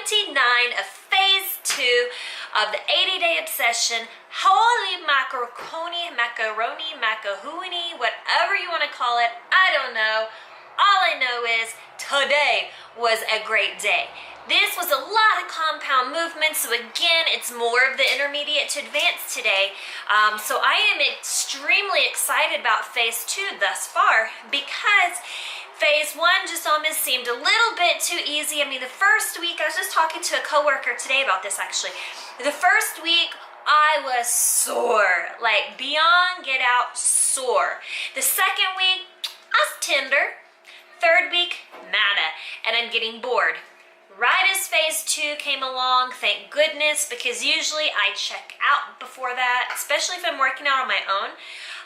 29 of phase 2 of the 80-day obsession. Holy macaroni, whatever you want to call it, I don't know. All I know is today was a great day. This was a lot of compound movements, so again, it's more of the intermediate to advanced today. So I am extremely excited about phase 2 thus far, because phase 1 just almost seemed a little bit too easy. I mean, the first week, I was just talking to a coworker today about this actually. The first week, I was sore, like beyond get out sore. The second week, I was tender. Third week, nada, and I'm getting bored. Right as phase 2 came along, thank goodness, because usually I check out before that, especially if I'm working out on my own.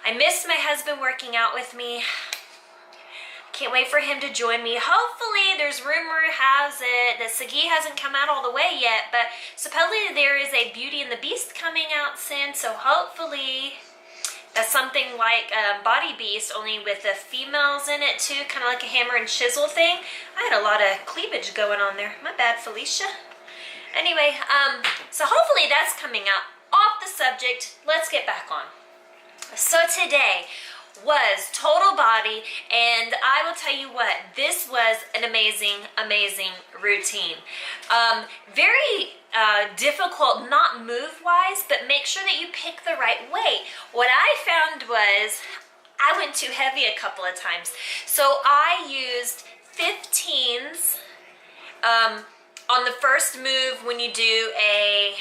I miss my husband working out with me. Can't wait for him to join me. Hopefully, there's rumor has it that Sagi hasn't come out all the way yet, but supposedly there is a Beauty and the Beast coming out soon, so hopefully that's something like Body Beast, only with the females in it too, kind of like a hammer and chisel thing. I had a lot of cleavage going on there. My bad, Felicia. Anyway, so hopefully that's coming out. Off the subject, let's get back on. So today was total body, and I will tell you what, this was an amazing, amazing routine. Very difficult, not move-wise, but make sure that you pick the right weight. What I found was I went too heavy a couple of times. So I used 15s on the first move when you do a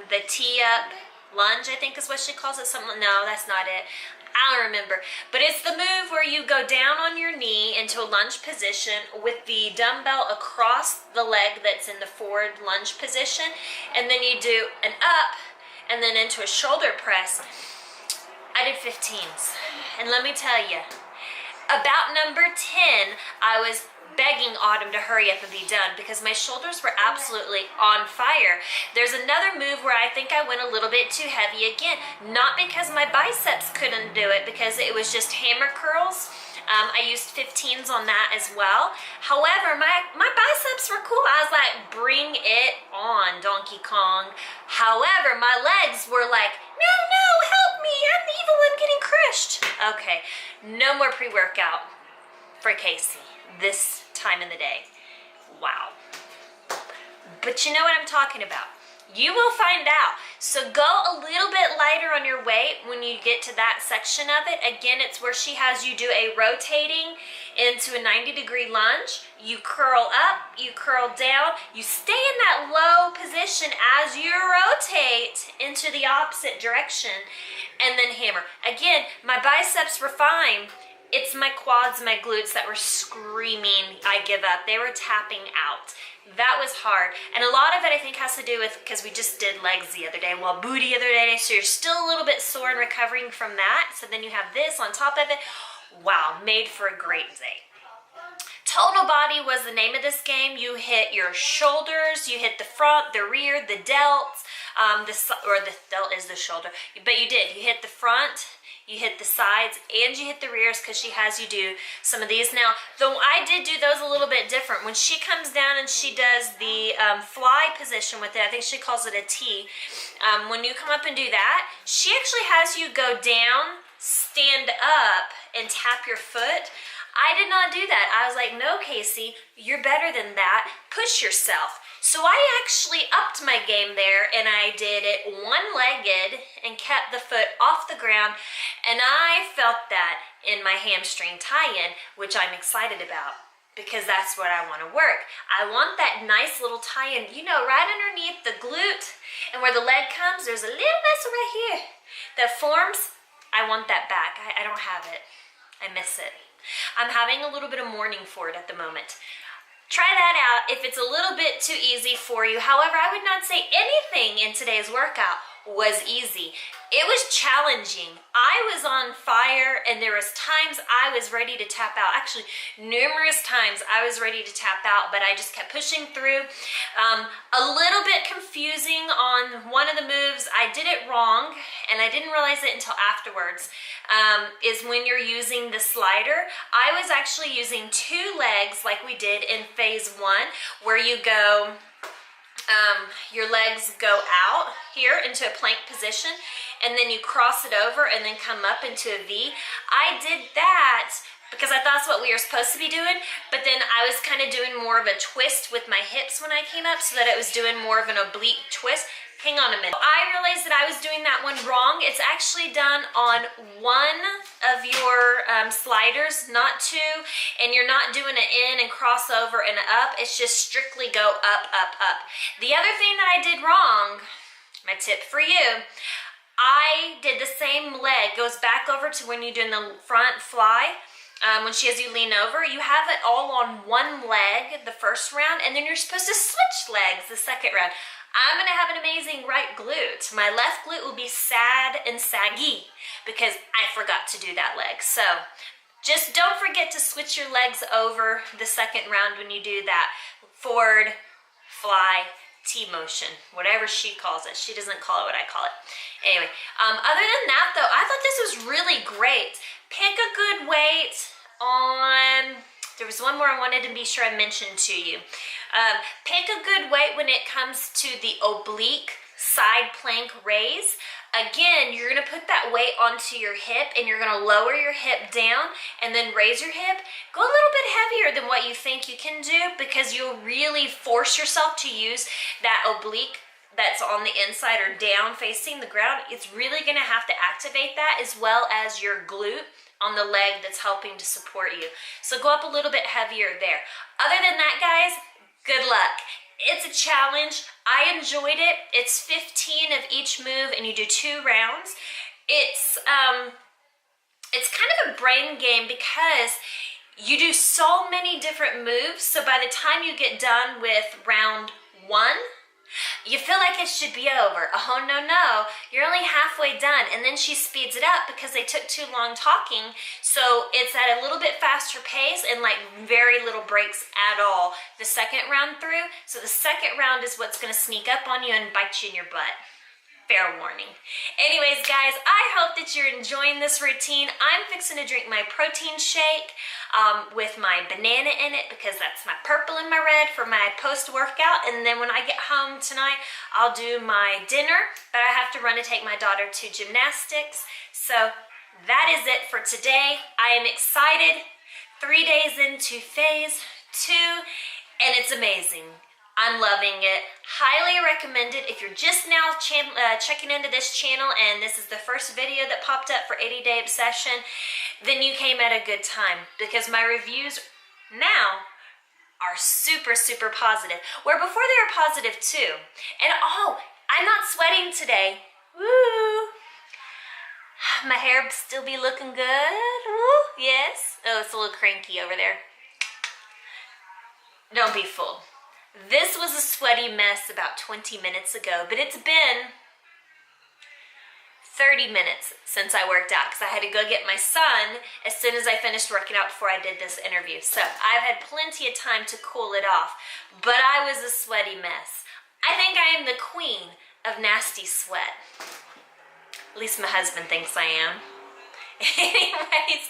the tee-up lunge, I think is what she calls it. Something. No, that's not it. I don't remember, but it's the move where you go down on your knee into a lunge position with the dumbbell across the leg that's in the forward lunge position, and then you do an up and then into a shoulder press. I did 15s, and let me tell you, about number 10, I was begging Autumn to hurry up and be done because my shoulders were absolutely on fire. There's another move where I think I went a little bit too heavy again, not because my biceps couldn't do it, because it was just hammer curls. I used 15s on that as well. However, my biceps were cool. I was like, bring it on, Donkey Kong. However, my legs were like, no, help me, I'm evil, I'm getting crushed. Okay, no more pre-workout for Casey this time in the day. Wow. But you know what I'm talking about. You will find out. So go a little bit lighter on your weight when you get to that section of it. Again, it's where she has you do a rotating into a 90-degree lunge. You curl up, you curl down, you stay in that low position as you rotate into the opposite direction, and then hammer. Again, my biceps were fine. It's my quads, my glutes that were screaming, I give up. They were tapping out. That was hard. And a lot of it I think has to do with, because we just did legs the other day, well, booty the other day, so you're still a little bit sore and recovering from that. So then you have this on top of it. Wow, made for a great day. Total body was the name of this game. You hit your shoulders, you hit the front, the rear, the delts, the delt is the shoulder, but you did. You hit the front, you hit the sides, and you hit the rears, because she has you do some of these. Now, though I did do those a little bit different. When she comes down and she does the fly position with it, I think she calls it a T. When you come up and do that, she actually has you go down, stand up, and tap your foot. I did not do that. I was like, no, Casey, you're better than that. Push yourself. So I actually upped my game there, and I did it one-legged and kept the foot off the ground, and I felt that in my hamstring tie-in, which I'm excited about, because that's what I want to work. I want that nice little tie-in, you know, right underneath the glute, and where the leg comes, there's a little muscle right here that forms. I want that back. I don't have it. I miss it. I'm having a little bit of mourning for it at the moment. Try that out if it's a little bit too easy for you. However, I would not say anything in today's workout was easy. It was challenging. I was on fire, and there was times I was ready to tap out. Actually, numerous times I was ready to tap out, but I just kept pushing through. A little bit confusing on one of the moves. I did it wrong, and I didn't realize it until afterwards, is when you're using the slider. I was actually using two legs like we did in phase 1, where you go your legs go out here into a plank position, and then you cross it over and then come up into a V. I did that because I thought that's what we were supposed to be doing, but then I was kind of doing more of a twist with my hips when I came up so that it was doing more of an oblique twist. Hang on a minute. I realized that I was doing that one wrong. It's actually done on one of your sliders, not two, and you're not doing an in and cross over and up. It's just strictly go up, up, up. The other thing that I did wrong, my tip for you, I did the same leg, goes back over to when you're doing the front fly. When she has you lean over, you have it all on one leg the first round, and then you're supposed to switch legs the second round. I'm gonna have an amazing right glute. My left glute will be sad and saggy because I forgot to do that leg. So just don't forget to switch your legs over the second round when you do that. Forward, fly, T-motion, whatever she calls it. She doesn't call it what I call it. Anyway, other than that though, I thought this was really great. Pick a good weight on, there was one more I wanted to be sure I mentioned to you. Pick a good weight when it comes to the oblique side plank raise. Again, you're gonna put that weight onto your hip and you're gonna lower your hip down and then raise your hip. Go a little bit heavier than what you think you can do because you'll really force yourself to use that oblique that's on the inside or down facing the ground. It's really gonna have to activate that as well as your glute on the leg that's helping to support you. So go up a little bit heavier there. Other than that, guys, good luck. It's a challenge. I enjoyed it. It's 15 of each move and you do 2 rounds. It's kind of a brain game because you do so many different moves. So by the time you get done with round 1, you feel like it should be over. Oh, no, you're only halfway done. And then she speeds it up because they took too long talking. So it's at a little bit faster pace and like very little breaks at all the second round through. So the second round is what's going to sneak up on you and bite you in your butt. Fair warning. Anyways, guys, I hope that you're enjoying this routine. I'm fixing to drink my protein shake with my banana in it because that's my purple and my red for my post-workout. And then when I get home tonight, I'll do my dinner, but I have to run to take my daughter to gymnastics. So that is it for today. I am excited. 3 days into phase 2, and it's amazing. I'm loving it. Highly recommend it. If you're just now checking into this channel and this is the first video that popped up for 80 Day Obsession, then you came at a good time because my reviews now are super, super positive. Where before they were positive too. And oh, I'm not sweating today. Woo! My hair still be looking good. Woo, yes. Oh, it's a little cranky over there. Don't be fooled. This was a sweaty mess about 20 minutes ago, but it's been 30 minutes since I worked out because I had to go get my son as soon as I finished working out before I did this interview. So I've had plenty of time to cool it off, but I was a sweaty mess. I think I am the queen of nasty sweat. At least my husband thinks I am. Anyways,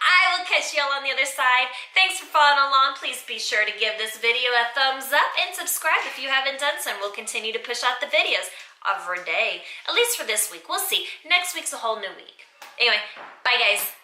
I will catch y'all on the other side. Thanks for following along. Please be sure to give this video a thumbs up and subscribe if you haven't done so. And we'll continue to push out the videos every day, at least for this week. We'll see. Next week's a whole new week. Anyway, bye guys.